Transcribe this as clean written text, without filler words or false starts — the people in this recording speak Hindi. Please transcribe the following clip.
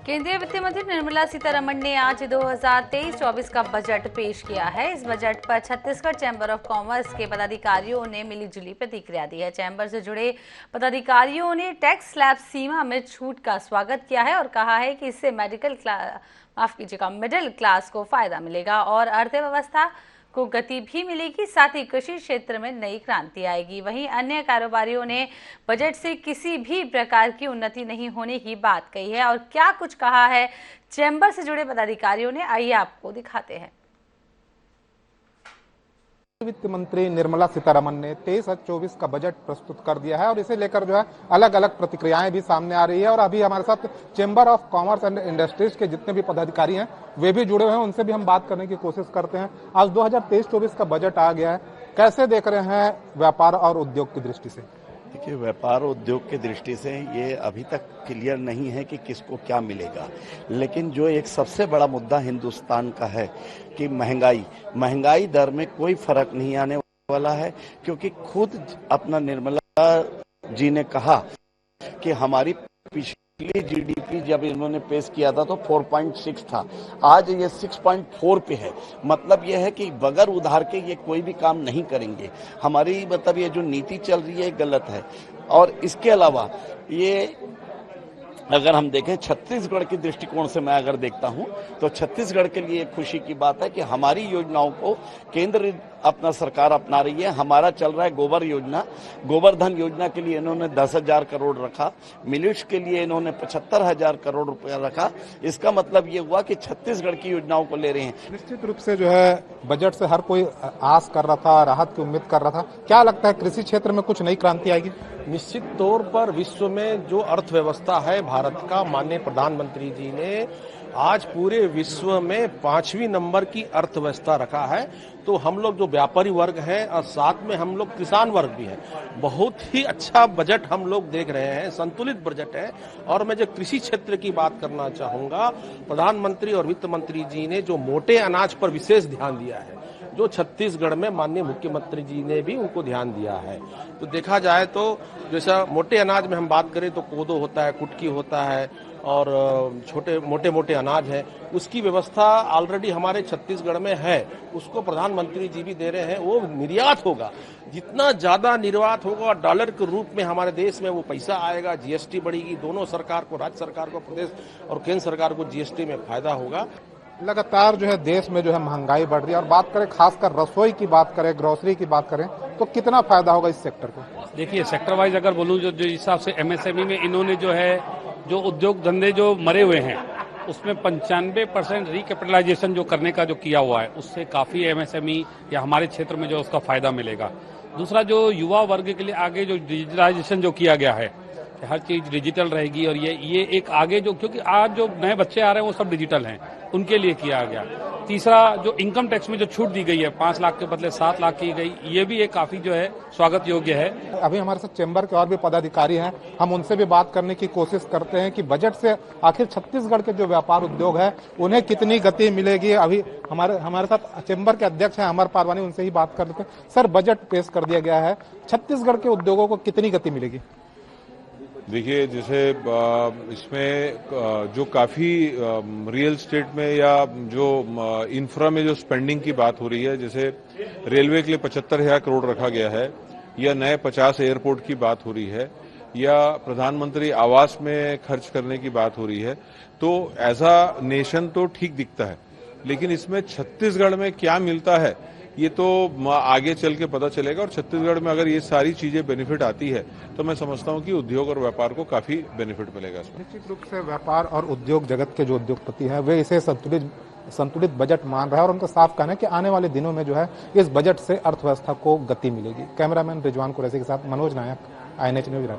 केंद्रीय वित्त मंत्री निर्मला सीतारमण ने आज 2023-24 का बजट पेश किया है। इस बजट पर छत्तीसगढ़ चैंबर ऑफ कॉमर्स के पदाधिकारियों ने मिलीजुली प्रतिक्रिया दी है। चैंबर से जुड़े पदाधिकारियों ने टैक्स स्लैब सीमा में छूट का स्वागत किया है और कहा है कि इससे मिडिल क्लास को फायदा मिलेगा और अर्थव्यवस्था को गति भी मिलेगी, साथ ही कृषि क्षेत्र में नई क्रांति आएगी। वहीं अन्य कारोबारियों ने बजट से किसी भी प्रकार की उन्नति नहीं होने की बात कही है और क्या कुछ कहा है चैंबर से जुड़े पदाधिकारियों ने, आइए आपको दिखाते हैं। वित्त मंत्री निर्मला सीतारमण ने 23-24 का बजट प्रस्तुत कर दिया है और इसे लेकर जो है अलग अलग प्रतिक्रियाएं भी सामने आ रही है। और अभी हमारे साथ chamber of commerce and industries के जितने भी पदाधिकारी हैं वे भी जुड़े हुए हैं, उनसे भी हम बात करने की कोशिश करते हैं। आज 2023-24 का बजट आ गया है, कैसे देख रहे हैं व्यापार और उद्योग की दृष्टि से? देखिए, व्यापार और उद्योग की दृष्टि से ये अभी तक क्लियर नहीं है कि किसको क्या मिलेगा, लेकिन जो एक सबसे बड़ा मुद्दा हिंदुस्तान का है कि महंगाई दर में कोई फर्क नहीं आने वाला है, क्योंकि खुद अपना निर्मला जी ने कहा कि हमारी पिछली जीडीपी जब इन्होंने पेश किया था तो 4.6 था, आज ये 6.4 पे है। मतलब ये है कि बगैर उधार के ये कोई भी काम नहीं करेंगे। हमारी मतलब ये जो नीति चल रही है गलत है। और इसके अलावा ये अगर हम देखें छत्तीसगढ़ की दृष्टिकोण से मैं अगर देखता हूं तो छत्तीसगढ़ के लिए खुशी की बात है कि हमारी योजनाओं को केंद्र अपना सरकार अपना रही है। हमारा चल रहा है गोवर्धन योजना के लिए इन्होंने 10,000 करोड़ रखा, मिलिट्स के लिए इन्होंने 75,000 करोड़ रुपया रखा। इसका मतलब ये हुआ कि छत्तीसगढ़ की योजनाओं को ले रहे हैं। निश्चित रूप से जो है बजट से हर कोई आस कर रहा था, राहत की उम्मीद कर रहा था। क्या लगता है कृषि क्षेत्र में कुछ नई क्रांति आएगी? निश्चित तौर पर विश्व में जो अर्थव्यवस्था है भारत का, माननीय प्रधानमंत्री जी ने आज पूरे विश्व में 5वीं नंबर की अर्थव्यवस्था रखा है। तो हम लोग जो व्यापारी वर्ग हैं और साथ में हम लोग किसान वर्ग भी हैं, बहुत ही अच्छा बजट हम लोग देख रहे हैं, संतुलित बजट है। और मैं जो कृषि क्षेत्र की बात करना चाहूंगा, प्रधानमंत्री और वित्त मंत्री जी ने जो मोटे अनाज पर विशेष ध्यान दिया है, जो छत्तीसगढ़ में माननीय मुख्यमंत्री जी ने भी उनको ध्यान दिया है। तो देखा जाए तो जैसा मोटे अनाज में हम बात करें तो कोदो होता है, कुटकी होता है और छोटे मोटे अनाज है, उसकी व्यवस्था ऑलरेडी हमारे छत्तीसगढ़ में है, उसको प्रधानमंत्री जी भी दे रहे हैं। वो निर्यात होगा, जितना ज्यादा निर्यात होगा डॉलर के रूप में हमारे देश में वो पैसा आएगा, जीएसटी बढ़ेगी, दोनों सरकार को, राज्य सरकार को, प्रदेश और केंद्र सरकार को जीएसटी में फायदा होगा। लगातार जो है देश में जो है महंगाई बढ़ रही है और बात करें खासकर रसोई की बात करें, ग्रोसरी की बात करें तो कितना फायदा होगा इस सेक्टर को? देखिए, सेक्टर वाइज अगर बोलूं जो हिसाब से एमएसएमई में इन्होंने जो उद्योग धंधे जो मरे हुए हैं उसमें 95% रिकैपिटलाइजेशन जो करने का जो किया हुआ है, उससे काफी एमएसएमई या हमारे क्षेत्र में जो उसका फायदा मिलेगा। दूसरा, जो युवा वर्ग के लिए आगे जो डिजिटलाइजेशन जो किया गया है, हर चीज डिजिटल रहेगी और ये एक आगे जो, क्योंकि आज जो नए बच्चे आ रहे हैं वो सब डिजिटल हैं, उनके लिए किया गया। तीसरा, जो इनकम टैक्स में जो छूट दी गई है 5 लाख के बदले 7 लाख की गई, ये भी एक काफी जो है स्वागत योग्य है। अभी हमारे साथ चैंबर के और भी पदाधिकारी हैं, हम उनसे भी बात करने की कोशिश करते हैं कि बजट से आखिर छत्तीसगढ़ के जो व्यापार उद्योग है उन्हें कितनी गति मिलेगी। अभी हमारे साथ चैंबर के अध्यक्ष हैं अमर पारवानी, उनसे ही बात कर लेते हैं। सर, बजट पेश कर दिया गया है, छत्तीसगढ़ के उद्योगों को कितनी गति मिलेगी? देखिए, जैसे इसमें जो काफी रियल एस्टेट में या जो इंफ्रा में जो स्पेंडिंग की बात हो रही है, जैसे रेलवे के लिए 75,000 करोड़ रखा गया है, या नए 50 एयरपोर्ट की बात हो रही है, या प्रधानमंत्री आवास में खर्च करने की बात हो रही है, तो एज अ नेशन तो ठीक दिखता है। लेकिन इसमें छत्तीसगढ़ में क्या मिलता है ये तो आगे चल के पता चलेगा। और छत्तीसगढ़ में अगर ये सारी चीजें बेनिफिट आती है तो मैं समझता हूं कि उद्योग और व्यापार को काफी बेनिफिट मिलेगा इसमें। निश्चित रूप से व्यापार और उद्योग जगत के जो उद्योगपति हैं वे इसे संतुलित बजट मान रहे हैं और उनका साफ कहना है कि आने वाले दिनों में जो है इस बजट से अर्थव्यवस्था को गति मिलेगी। कैमरामैन रिजवान कुरैशी के साथ मनोज नायक, INH न्यूज।